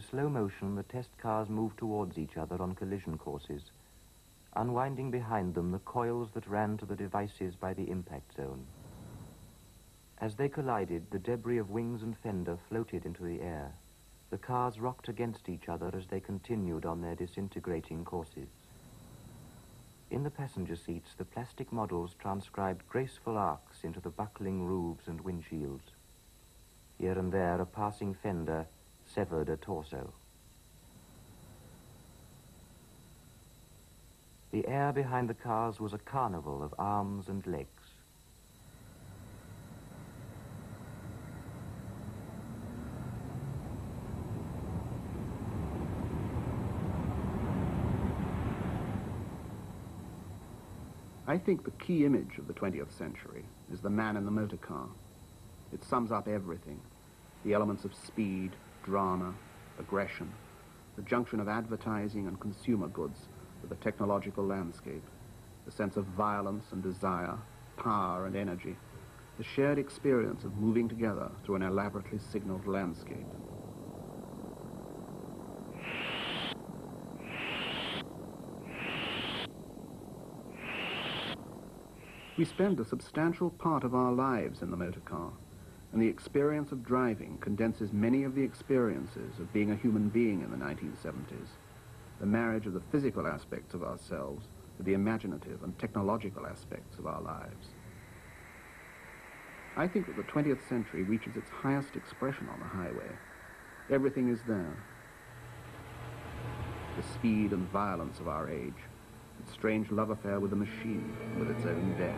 In slow motion, the test cars move towards each other on collision courses, unwinding behind them the coils that ran to the devices by the impact zone. As they collided, the debris of wings and fender floated into the air. The cars rocked against each other as they continued on their disintegrating courses. In the passenger seats, the plastic models transcribed graceful arcs into the buckling roofs and windshields. Here and there, a passing fender severed a torso. The air behind the cars was a carnival of arms and legs. I think the key image of the 20th century is the man in the motor car. It sums up everything: the elements of speed, drama, aggression, the junction of advertising and consumer goods with the technological landscape, the sense of violence and desire, power and energy, the shared experience of moving together through an elaborately signaled landscape. We spend a substantial part of our lives in the motor car, and the experience of driving condenses many of the experiences of being a human being in the 1970s. The marriage of the physical aspects of ourselves with the imaginative and technological aspects of our lives. I think that the 20th century reaches its highest expression on the highway. Everything is there. The speed and violence of our age, its strange love affair with the machine, with its own death.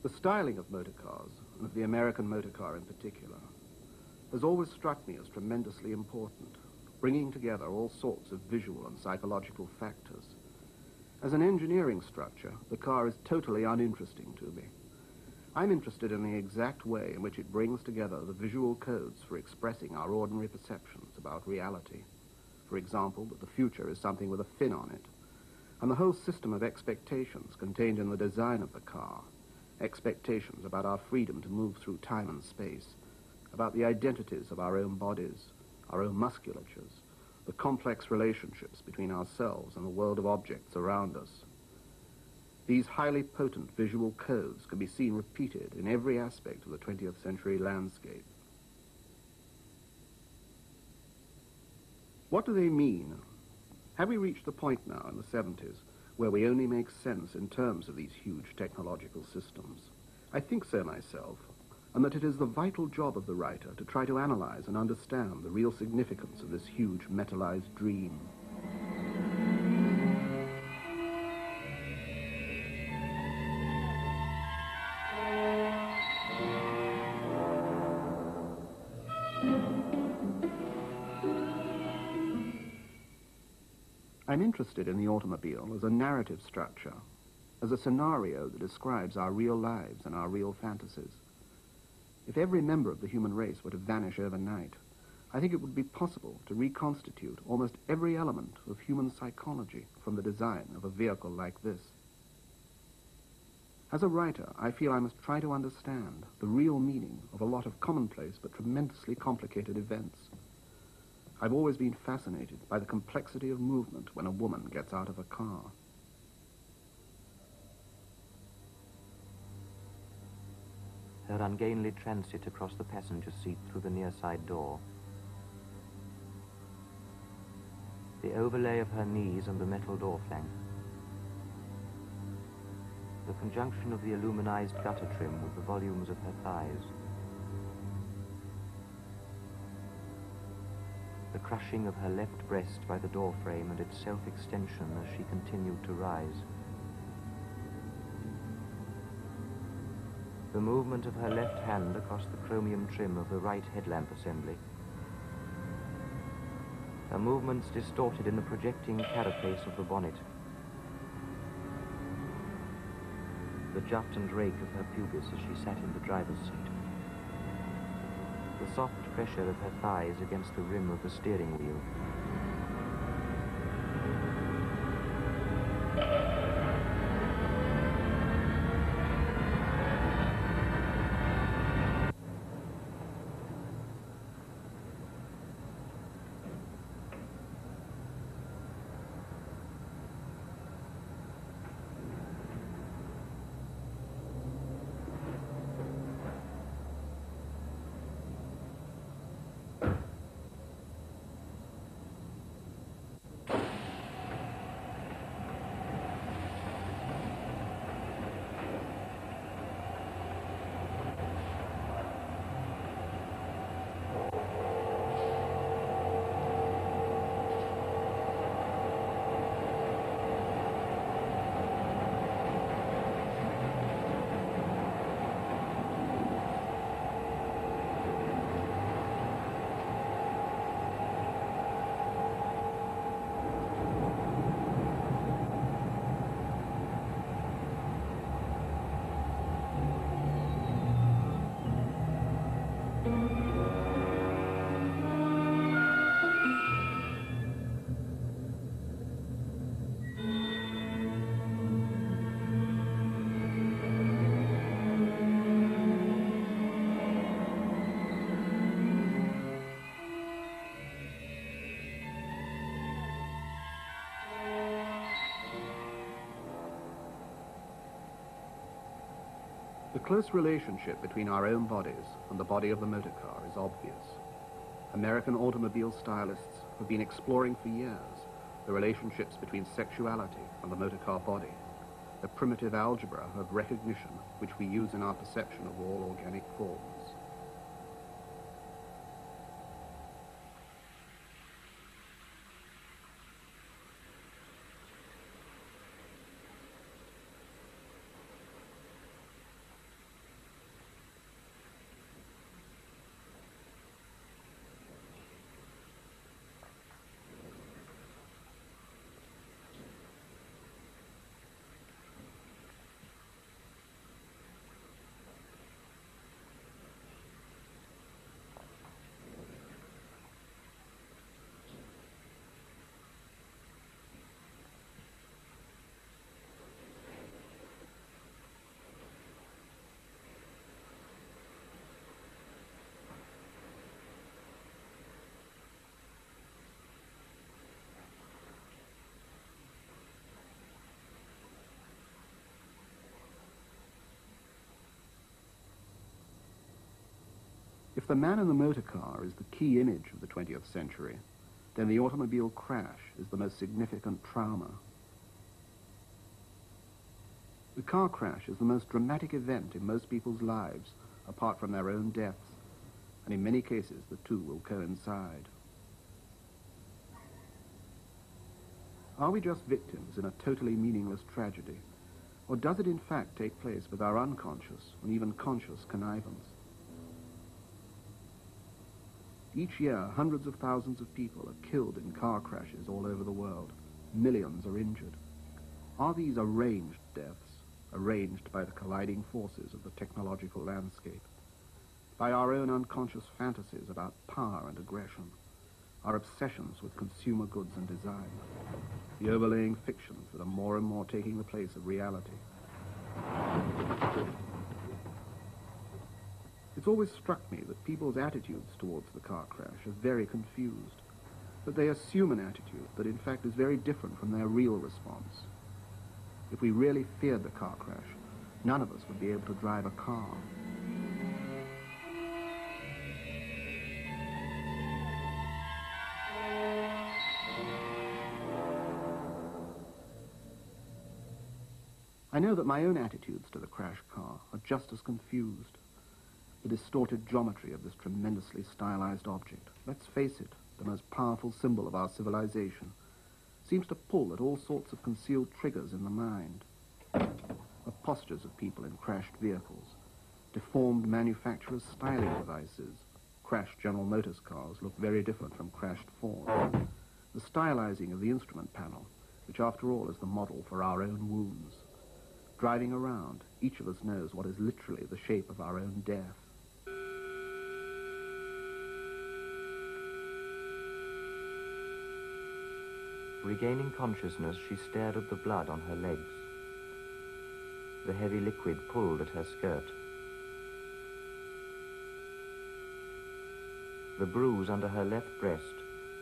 The styling of motor cars, and of the American motor car in particular, has always struck me as tremendously important, bringing together all sorts of visual and psychological factors. As an engineering structure, the car is totally uninteresting to me. I'm interested in the exact way in which it brings together the visual codes for expressing our ordinary perceptions about reality. For example, that the future is something with a fin on it, and the whole system of expectations contained in the design of the car. Expectations about our freedom to move through time and space, about the identities of our own bodies, our own musculatures, the complex relationships between ourselves and the world of objects around us. These highly potent visual codes can be seen repeated in every aspect of the 20th century landscape. What do they mean? Have we reached the point now in the 70s where we only make sense in terms of these huge technological systems? I think so myself, and that it is the vital job of the writer to try to analyze and understand the real significance of this huge metallized dream. I'm interested in the automobile as a narrative structure, as a scenario that describes our real lives and our real fantasies. If every member of the human race were to vanish overnight, I think it would be possible to reconstitute almost every element of human psychology from the design of a vehicle like this. As a writer, I feel I must try to understand the real meaning of a lot of commonplace but tremendously complicated events. I've always been fascinated by the complexity of movement when a woman gets out of a car. Her ungainly transit across the passenger seat through the near side door. The overlay of her knees and the metal door flank. The conjunction of the aluminized gutter trim with the volumes of her thighs. The crushing of her left breast by the door frame and its self-extension as she continued to rise. The movement of her left hand across the chromium trim of the right headlamp assembly, her movements distorted in the projecting carapace of the bonnet. The jut and rake of her pubis as she sat in the driver's seat. The soft pressure of her thighs against the rim of the steering wheel. The close relationship between our own bodies and the body of the motor car is obvious. American automobile stylists have been exploring for years the relationships between sexuality and the motor car body, the primitive algebra of recognition which we use in our perception of all organic forms. If the man in the motor car is the key image of the 20th century, then the automobile crash is the most significant trauma. The car crash is the most dramatic event in most people's lives, apart from their own deaths, and in many cases the two will coincide. Are we just victims in a totally meaningless tragedy, or does it in fact take place with our unconscious and even conscious connivance? Each year, hundreds of thousands of people are killed in car crashes all over the world. Millions are injured. Are these arranged deaths, arranged by the colliding forces of the technological landscape, by our own unconscious fantasies about power and aggression, our obsessions with consumer goods and design, the overlaying fictions that are more and more taking the place of reality? It's always struck me that people's attitudes towards the car crash are very confused, that they assume an attitude that in fact is very different from their real response. If we really feared the car crash, none of us would be able to drive a car. I know that my own attitudes to the crash car are just as confused. The distorted geometry of this tremendously stylized object, let's face it, the most powerful symbol of our civilization, seems to pull at all sorts of concealed triggers in the mind. The postures of people in crashed vehicles, deformed manufacturers' styling devices. Crashed General Motors cars look very different from crashed Ford. the stylizing of the instrument panel, which after all is the model for our own wounds. Driving around, each of us knows what is literally the shape of our own death. Regaining consciousness, she stared at the blood on her legs. The heavy liquid pulled at her skirt. The bruise under her left breast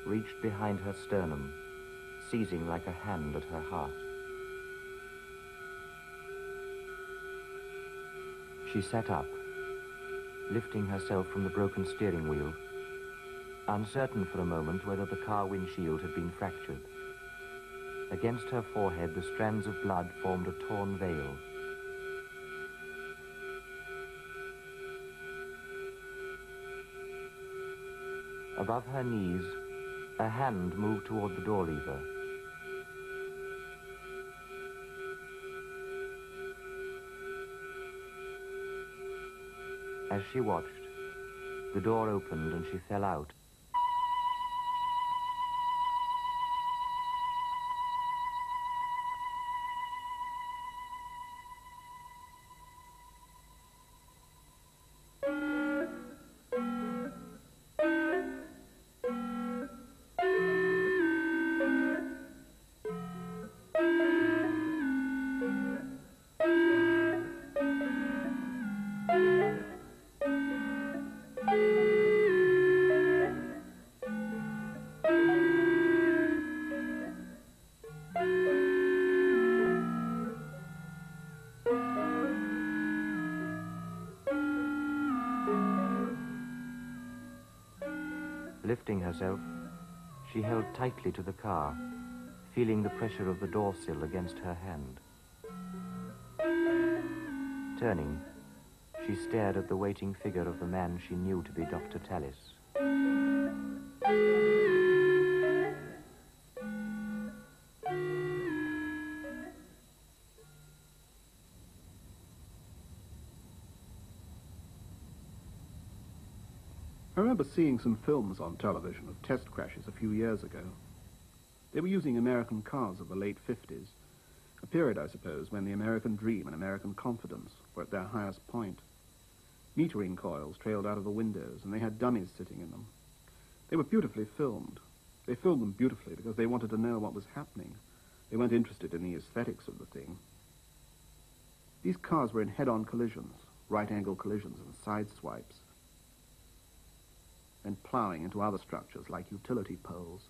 reached behind her sternum, seizing like a hand at her heart. She sat up, lifting herself from the broken steering wheel, uncertain for a moment whether the car windshield had been fractured. Against her forehead, the strands of blood formed a torn veil. Above her knees, a hand moved toward the door lever. As she watched, the door opened and she fell out. Lifting herself, she held tightly to the car, feeling the pressure of the door sill against her hand. Turning, she stared at the waiting figure of the man she knew to be Dr. Tallis. I remember seeing some films on television of test crashes a few years ago. They were using American cars of the late 50s, a period, I suppose, when the American dream and American confidence were at their highest point. Metering coils trailed out of the windows, and they had dummies sitting in them. They were beautifully filmed. They filmed them beautifully because they wanted to know what was happening. They weren't interested in the aesthetics of the thing. These cars were in head-on collisions, right-angle collisions and side swipes, and ploughing into other structures like utility poles.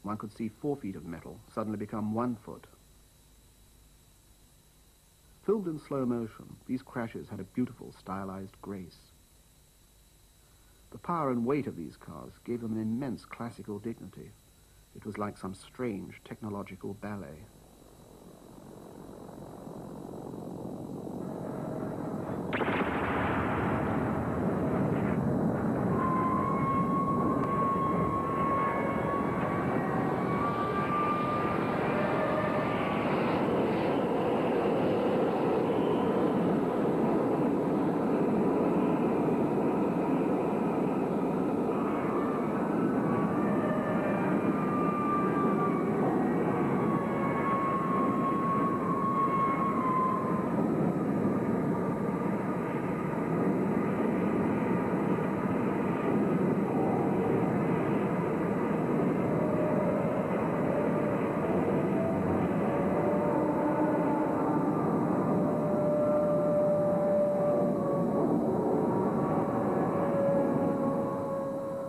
One could see 4 feet of metal suddenly become 1 foot. Filmed in slow motion, these crashes had a beautiful stylized grace. The power and weight of these cars gave them an immense classical dignity. It was like some strange technological ballet.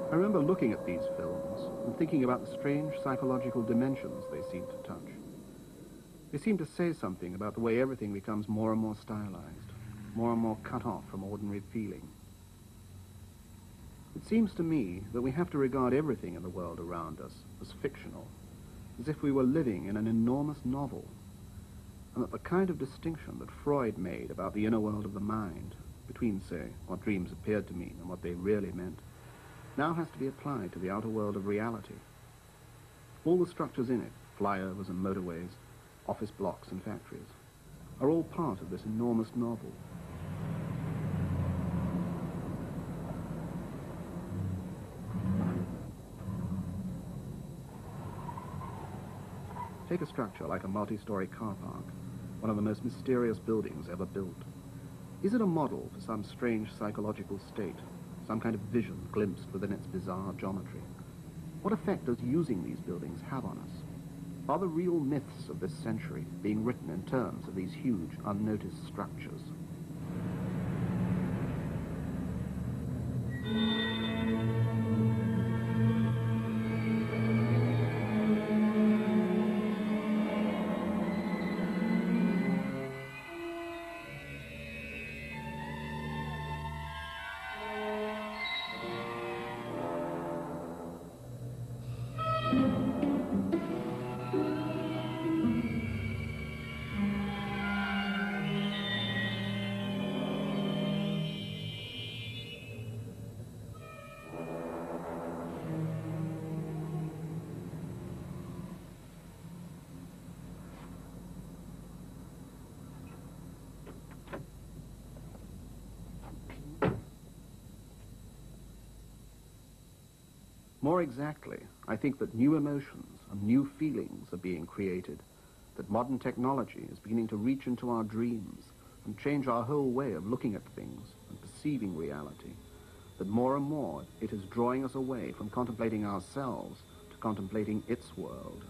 I remember looking at these films and thinking about the strange psychological dimensions they seemed to touch. They seemed to say something about the way everything becomes more and more stylized, more and more cut off from ordinary feeling. It seems to me that we have to regard everything in the world around us as fictional, as if we were living in an enormous novel, and that the kind of distinction that Freud made about the inner world of the mind, between, say, what dreams appeared to mean and what they really meant, now has to be applied to the outer world of reality. All the structures in it, flyovers and motorways, office blocks and factories, are all part of this enormous novel. Take a structure like a multi-story car park, one of the most mysterious buildings ever built. Is it a model for some strange psychological state, some kind of vision glimpsed within its bizarre geometry? What effect does using these buildings have on us? Are the real myths of this century being written in terms of these huge, unnoticed structures? More exactly, I think that new emotions and new feelings are being created, that modern technology is beginning to reach into our dreams and change our whole way of looking at things and perceiving reality, that more and more it is drawing us away from contemplating ourselves to contemplating its world.